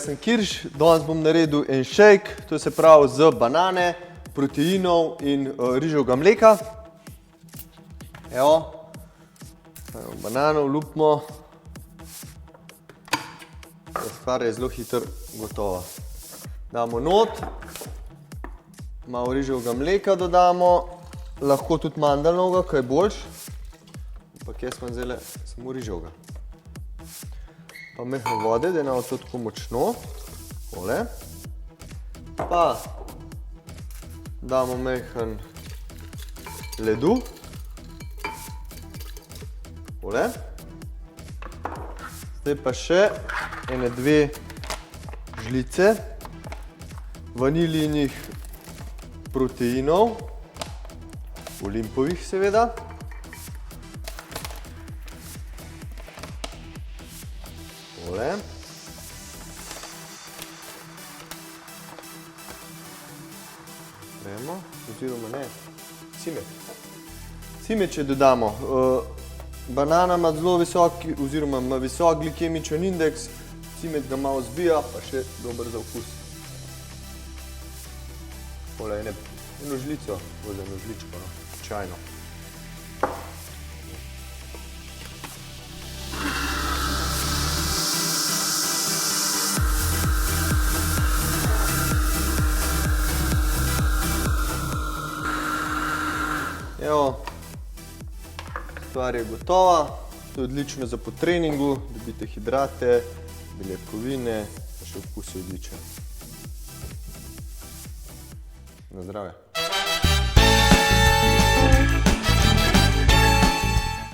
jaz sem Kirš, danes bom naredil en shake, to se pravi z banane, proteinov in riževega mleka. Evo, banano olupimo. Stvar je zelo hitro gotova. Damo not, malo riževega mleka dodamo, lahko tudi mandaljnovega, kaj je boljš. Ampak jaz imam zdajle samo riževega. Pa malo vode, da je nam to tako močno. Tole. Pa damo malo ledu. Tole. Zdaj pa še ene 2 žlice vaniljinih proteinov, olimpovih seveda. Tole. Gremo, oziroma ne, cimet. Cimet, če dodamo. Banana ima zelo visok, oziroma ima visok glikemičen indeks, cimet ga malo zbija, pa še dober za okus. Tole eno žlico, eno žličko, čajno. Evo, stvar je gotova, to je odlično za po treningu, dobite hidrate, beljakovine, pa še okus je odličen. Na zdravje.